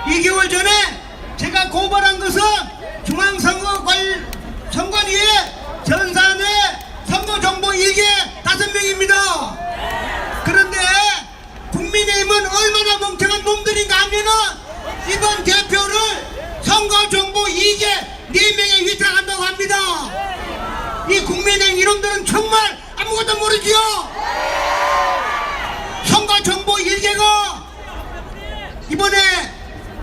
2개월 전에 제가 고발한 것은 중앙선거관리위에 전산의 선거정보 이게 5명입니다. 그런데 국민의힘은 얼마나 멍청한 놈들인가 하면은 이번 대표를 선거정보 이게 4명에 위탁한다고 합니다. 이 국민의힘 이놈들은 정말 아무것도 모르지요. 선거정보 일개가 이번에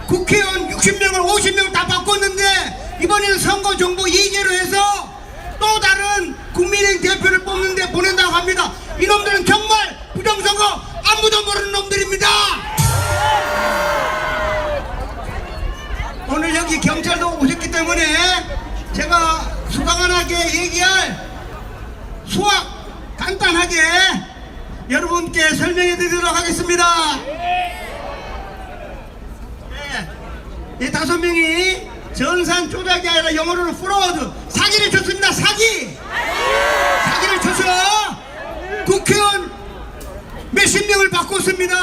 국회의원 60명을 50명을 다 바꿨는데 이번에는 선거정보 2개로 해서 또 다른 국민의힘 대표를 뽑는데 보낸다고 합니다. 이놈들은 정말 부정선거 아무도 모르는 놈들입니다. 오늘 여기 경찰도 오셨기 때문에 제가 수강한하게 얘기할 수학 간단하게 여러분께 설명해 드리도록 하겠습니다. 이 5명이 전산 조작이 아니라 영어로는 프로드 사기를 쳤습니다. 사기를 쳐서 국회의원 몇십 명을 바꿨습니다.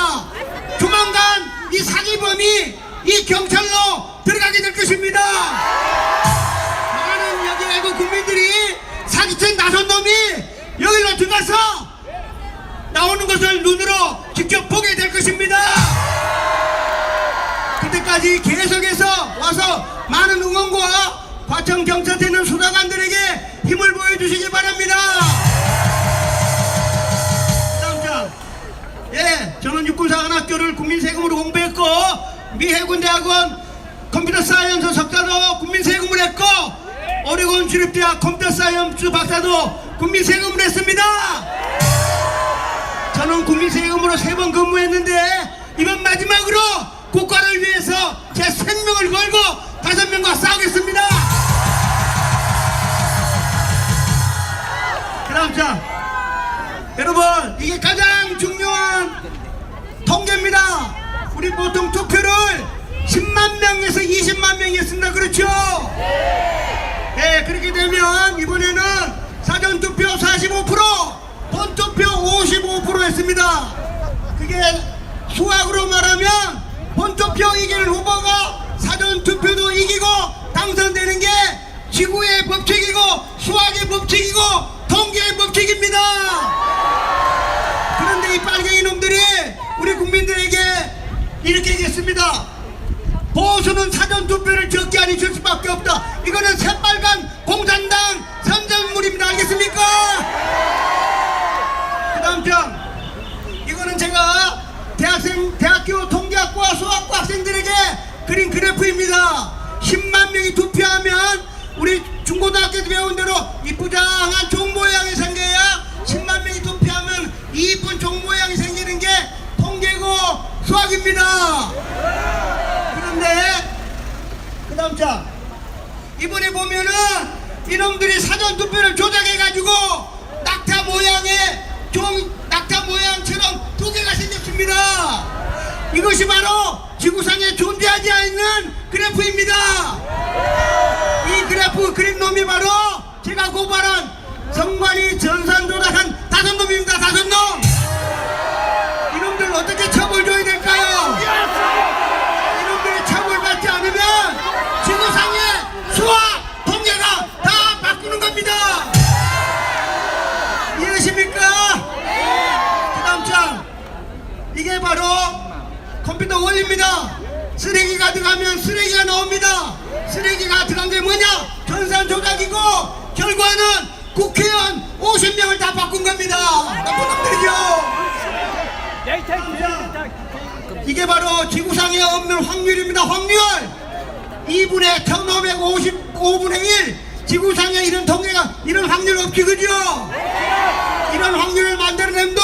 조만간 이 사기범이 이 경찰로 들어가게 될 것입니다. 많은 여기 외국 국민들이 사기친 나선 놈이 여기로 들어가서 나오는 것을 그것을 눈으로 직접 보게 될 것입니다. 그때까지 계속해서 와서 많은 응원과 과천 경찰서에 있는 수사관들에게 힘을 보여주시기 바랍니다. 다음 장. 예, 저는 육군사관학교를 국민세금으로 공부했고 미해군대학원 컴퓨터 사이언스 석사도 국민세금으로 했고 오레곤 주립대학 컴퓨터 사이언스 박사도 국민세금으로 했습니다. 저는 국민세금으로 3번 근무했는데 이번 마지막으로 국가를 위해서 제 생명을 걸고 5명과 싸우겠습니다. 그 다음 장. 여러분, 이게 가장 중요한 통계입니다. 우리 보통 투표를 10만 명에서 20만 명이 했습니다. 그렇죠? 네, 그렇게 되면 이번에는 사전투표 45%, 본투표 55% 했습니다. 그게 수학으로 말하면 본투표 이기는 후보가 사전투표도 이기고 당선되는 게 지구의 법칙이고 수학의 법칙이고 통계의 법칙입니다. 그런데 이 빨갱이 놈들이 우리 국민들에게 이렇게 얘기했습니다. 보수는 사전투표를 적게 하니 줄 수밖에 없다. 이거는 새빨간 공산당 선전물입니다. 알겠습니까? 그 다음 장. 이거는 제가 대학교 통계학과 수학과 학생들에게 그린 그래프입니다. 10만 명이 투표하면 우리 중고등학교 배운 대로 이쁘장한 종 모양이 생겨야 10만 명이 투표하면 이쁜 종 모양이 생기는 게 통계고 수학입니다. 그런데 그 다음 장. 이번에 보면은 이놈들이 사전투표를 조작해가지고 낙타 모양처럼 2개가 생겼습니다. 이것이 바로 지구상에 존재하지 않는 그래프입니다. 이 그래프 그린 놈이 바로 제가 고발한 성관이 전산 조작한 5놈입니다. 5놈. 이놈들 어떻게 처벌줘야 될까요? 이놈들이 처벌받지 않으면 지구상의 수학 통계가 다 바꾸는 겁니다. 이해하십니까? 그 다음 장. 이게 바로 컴퓨터 원리입니다. 쓰레기가 들어가면 쓰레기가 나옵니다. 쓰레기가 들어간 게 뭐냐? 전산 조작이고 결과는 국회의원 50명을 다 바꾼 겁니다. 나쁜 놈들이죠. 이게 바로 지구상에 없는 확률입니다. 확률 2분의 1555분의 1. 지구상에 이런 통계가 이런 확률 없지, 그죠? 이런 확률을 만들어낸 도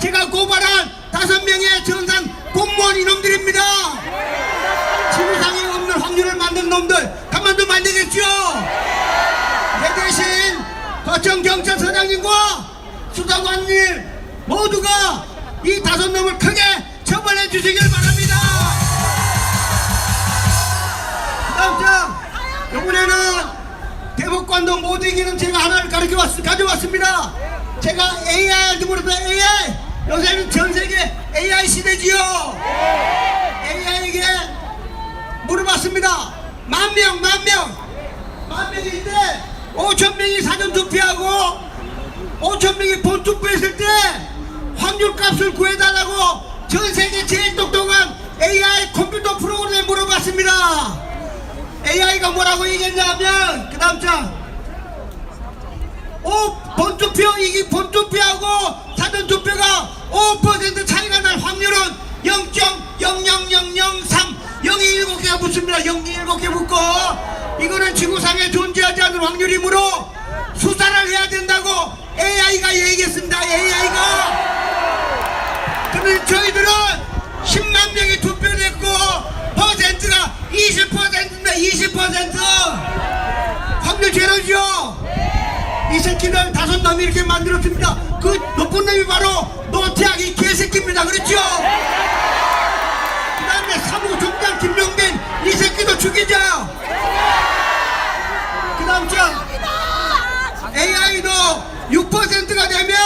제가 고발한 5명의 전산 공무원 이놈들입니다. 지구상에 없는 확률을 만든 놈들 가만두면 안 되겠죠? 내 대신 과천경찰서장님과 수사관님 모두가 이 5놈을 크게 처벌해 주시길 바랍니다. 그 다음 장. 이번에는 대법관도 못 이기는 제가 하나를 가져왔습니다. 제가 AI한테 물어봐요. AI. 요새는 전세계 AI 시대지요. AI에게 물어봤습니다. 만 명인데 5,000명이 사전투표하고 5,000명이 본투표했을 때 확률값을 구해달라고 전세계 제일 똑똑한 AI 컴퓨터 프로그램에 물어봤습니다. AI가 뭐라고 얘기했냐면 그 다음 장. 본투표하고 사전투표가 5% 차이가 날 확률은 0.00003 0이 7개가 붙습니다. 0이 7개 붙고 이거는 지구상에 존재하지 않는 확률이므로 수사를 해야 된다고 AI가 얘기했습니다. AI가. 그런데 저희들은 10만 명이 투표를 했고 퍼센트가 20%입니다. 20% 확률 제로죠. 이 새끼들 5놈이 이렇게 만들었습니다. 그 높은 놈이 바로 노태학 이 개새끼입니다. 그렇죠? 그 다음에 사무총장 김용빈 이 새끼도 죽이자. 그 다음 장. AI도 6%가 되면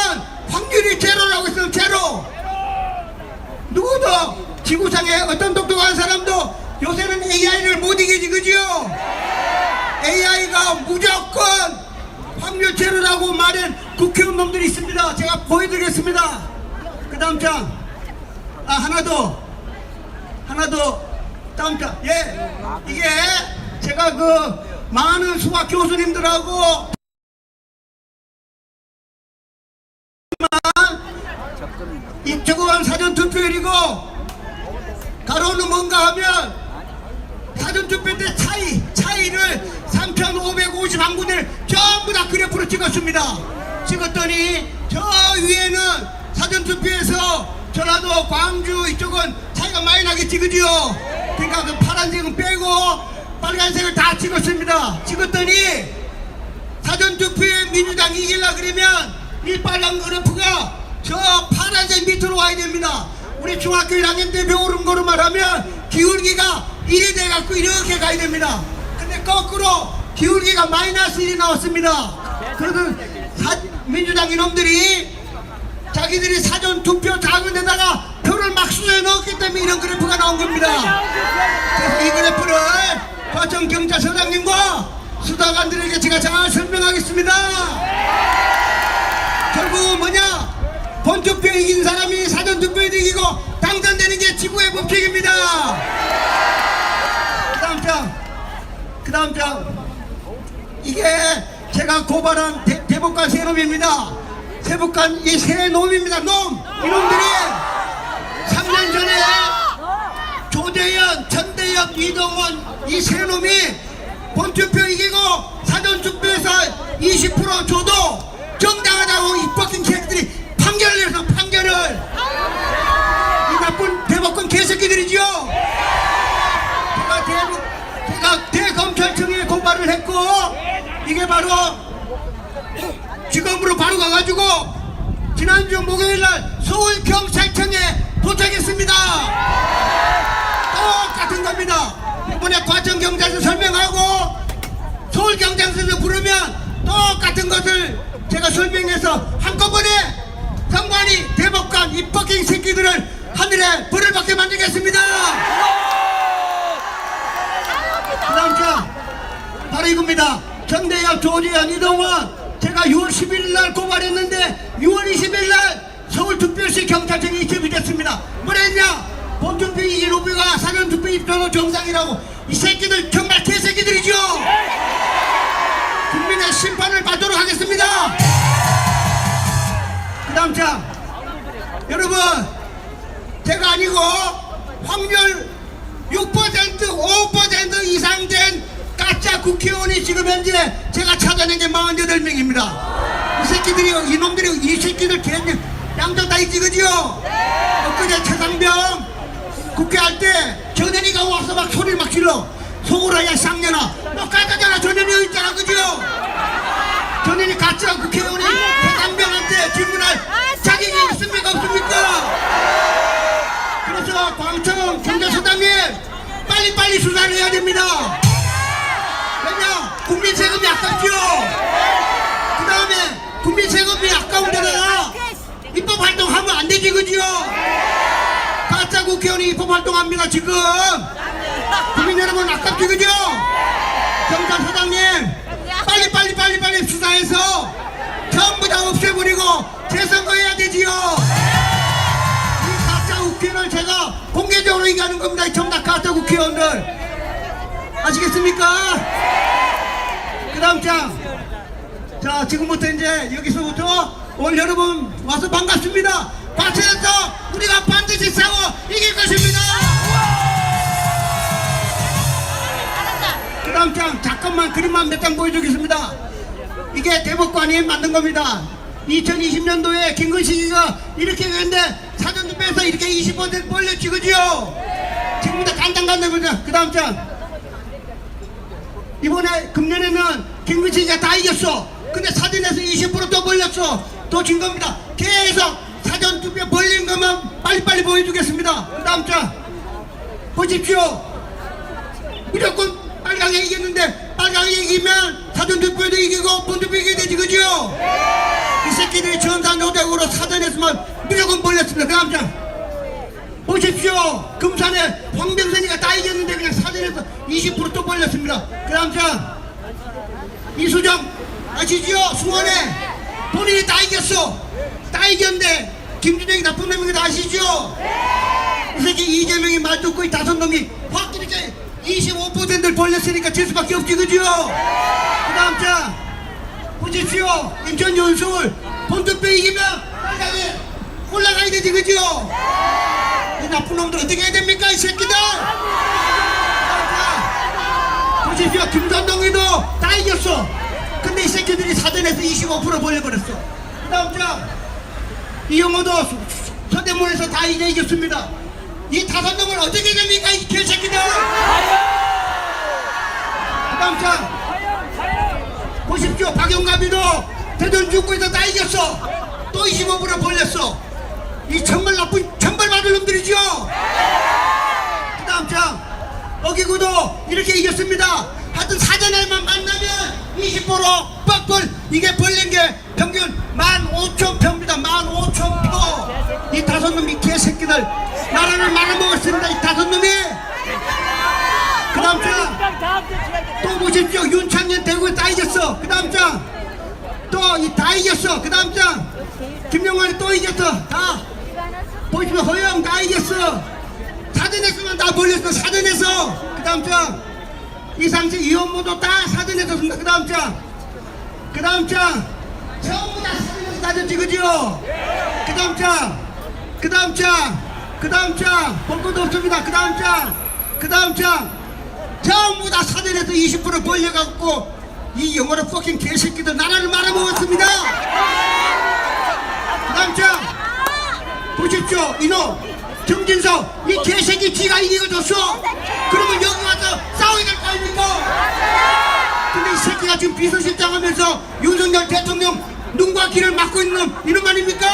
확률이 제로라고 했으면 제로. 누구도 지구상에 어떤 똑똑한 사람도 요새는 AI를 못 이기지, 그죠? AI가 무조건 확률 제로라고 말한 국회의원 놈들이 있습니다. 제가 보여드리겠습니다. 그 그 다음 장. 하나 더. 다음 장. 예. 이게 제가 그 많은 수학 교수님들하고 적어간 사전투표율이고, 가로는 뭔가 하면 사전투표 때 차이를 3,551군데를 전부 다 그래프로 찍었습니다. 찍었더니 저 위에는 사전투표에서 전라도, 광주 이쪽은 차이가 많이 나겠지, 그죠? 그러니까 그 파란색은 빼고 빨간색을 다 찍었습니다. 찍었더니 사전투표에 민주당이 이기려 그러면 이 빨간 그래프가 저 파란색 밑으로 와야 됩니다. 우리 중학교 1학년 때 배우는 거로 말하면 기울기가 1이 돼갖고 이렇게 가야 됩니다. 근데 거꾸로 기울기가 마이너스 1이 나왔습니다. 그래서 민주당 이놈들이 자기들이 사전투표 작은 데다가 표를 막 쑤여 넣었기 때문에 이런 그래프가 나온 겁니다. 그래서 이 그래프를 과천경찰서장님과 수사관들에게 제가 잘 설명하겠습니다. 결국은 뭐냐, 본투표 이긴 사람이 사전투표에 이기고 당선되는 게 지구의 법칙입니다. 그 다음 장. 이게 제가 고발한 대법관 세 놈입니다. 대법관 이 세 놈입니다. 이놈들이 3년 전에 조대현, 전대엽, 이동원 이 세 놈이 본투표 이기고 사전투표에서 20% 줘도 정당하다고 이 벗긴 새끼들이 판결을 해서 이 나쁜 대법관 개새끼들이죠. 제가 대검찰청에 고발을 했고, 이게 바로 지검으로 바로 가가지고 지난주 목요일날 서울경찰청에 도착했습니다. 똑같은 겁니다. 이번에 과천경찰서 설명하고 서울경찰서에서 부르면 똑같은 것을 제가 설명해서 한꺼번에 선관위, 대법관, 이 뻑갱이 새끼들을 하늘에 불을 받게 만들겠습니다. 그 다음 장 바로 이겁니다. 전대엽, 조재현, 이동원 제가 6월 11일날 고발했는데 6월 20일날 서울특별시 경찰청에 입점이 됐습니다. 뭐라 했냐, 본투표 이긴 후보가 사전투표 입점은 정상이라고. 이 새끼들 정말 개새끼들이죠. 국민의 심판을 받도록 하겠습니다. 그 다음 장. 여러분, 제가 아니고 확률 6%, 5% 이상 된 가짜 국회의원이 지금 현재 제가 찾아낸 게 48명입니다. 이 새끼들이, 이놈들이, 이 새끼들 걔네 양쪽 다 있지, 그지요? 엊그제 최상병 국회 할 때 전현이가 와서 막 소리를 막 질러. 속으로, 야 쌍년아, 너 가짜잖아. 전현이 있잖아, 그지요? 전현이 가짜 국회의원이 최상병한테 질문할 자격이 있습니까, 없습니까? 그래서 광천 경찰서장님 빨리빨리 수사를 해야 됩니다. 왜냐, 국민 세금이 아깝죠. 그 다음에 국민 세금이 아까운 데다가 입법 활동하면 안 되지, 그지요? 가짜 국회의원이 입법 활동합니다 지금. 국민 여러분 아깝지, 그죠? 경찰서장님 빨리 수사해서 전부 다 없애버리고 재선거해야 되지요. 이 가짜 국회의원을 제가 공개적으로 얘기하는 겁니다. 이 정답 가짜 국회의원들 아시겠습니까? 그 다음 장. 자, 지금부터 이제 여기서부터 올 여러분 와서 반갑습니다. 과천에서 우리가 반드시 싸워 이길 것입니다. 그 다음 장. 잠깐만 그림만 몇 장 보여주겠습니다. 이게 대법관이 만든 겁니다. 2020년도에 김근식이가 이렇게 했는데 사전투표에서 이렇게 20% 벌렸지, 그지요? 지금부터 간단간단 거죠. 그 다음 장. 이번에 금년에는 김근식이가 다 이겼어. 근데 사전에서 20% 벌렸어. 또 진 겁니다. 계속 사전투표 벌린 것만 빨리빨리 보여주겠습니다. 그 다음 장 보십시오. 무조건 빨강에 이겼는데 빨강에 이기면 사전투표도 이기고 본투표 이기게 되지, 그죠? 이 새끼들이 전산조작으로 사전에서만 무조건 벌렸습니다. 그 다음 장 보십시오. 금산에 황병선이가 다 이겼는데 그냥 사전에서 20% 벌렸습니다. 그 다음 장 이수정 아시지요? 수원에 본인이 다 이겼어. 다 이겼는데 김준영이 나쁜 놈인 거 아시죠? 이 새끼 이재명이 말 듣고 이 다섯 놈이 확 이렇게 25%를 벌렸으니까 질 수밖에 없지, 그죠? 그 다음 자 보십시오. 인천 연수울 본투표 이기면 빨강에 올라가야 되지, 그죠? 이 나쁜 놈들 어떻게 해야 됩니까, 이 새끼들? 자, 보십시오. 김선동이도 다 이겼어. 근데 이 새끼들이 사전에서 25% 벌려버렸어. 그 다음 자 이영호도 서대문에서 다 이겼습니다. 이 다섯 놈을 어떻게 됩니까, 이 개새끼들? 그 다음 자 보십시오. 박용갑이도 대전 중구에서 다 이겼어. 또 25% 벌렸어. 이 정말 나쁜 정말 받을 놈들이죠. 그 다음 자 어기구도 이렇게 이겼습니다. 하여튼 사전에만 만나면 20% 뻑벌. 이게 벌린 게 평균 15,000표입니다. 15,000표. 이 다섯 놈이 개새끼들 나라를 말아먹었습니다. 이 다섯 놈이. 그 다음 자또 보십시오. 윤창년 대구에 다 이겼어. 그 다음 자또 다 이겼어. 그 다음 자 김영환이 또 이겼어. 다 보십시오. 허영 다 이겼어. 사전에서만 다 벌렸어. 사전에서. 그 다음 자 이상식 이원모도 다 사전에서 씁니다. 그 다음 자 전부 다 사전에서 따졌지, 그죠? 그 다음 자 볼 것도 없습니다. 그 다음 자 전부 다 사전에서 20% 벌려갖고 이 영어로 fucking 개새끼들 나라를 말아먹었습니다. 그 다음 자 보십시오. 이놈 정진석 이 개새끼 지가 이겨줬어. 그러면 여기 와서 싸워야 될 거 아닙니까? 근데 이 새끼가 지금 비서실장 하면서 윤석열 대통령 눈과 귀를 막고 있는 놈 이런 거 아닙니까?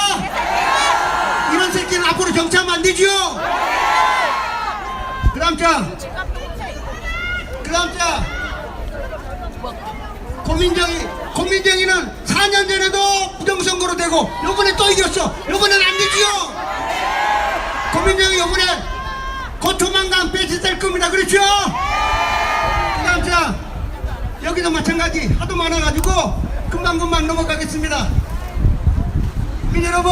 이런 새끼는 앞으로 정치하면 안 되죠. 그 다음 자 고민정이는 4년 전에도 부정선거로 되고 요번에 또 이겼어. 요번엔 안 되지요. 고민정이 요번에 곧 조만간 배치될 겁니다. 그렇죠? 그 다음 자 여기도 마찬가지 하도 많아가지고 금방 넘어가겠습니다. 국민 여러분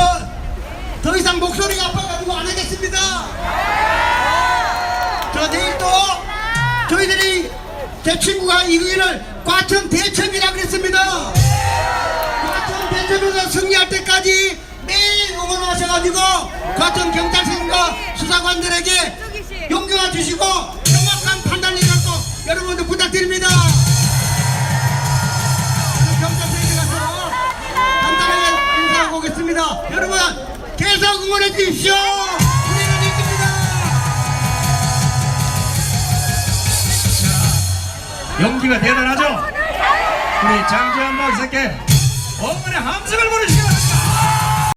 더 이상 목소리가 아파가지고 안 하겠습니다. 저 내일 또 저희들이 제 친구가 이기를 과천 대첩이라 그랬습니다. 과천 대첩에서 승리할 때까지 매일 응원하셔가지고 과천 경찰서과 수사관들에게 용기와 주시고 정확한 판단을 갖고 여러분들 부탁드립니다. 경찰서에 가서 간단하게 인사하고 오겠습니다. 여러분 계속 응원해 주십시오. 우리는 이깁니다. 용기가 대단하죠? 우리 장지한 박사께 어머니 함성을 보내주시기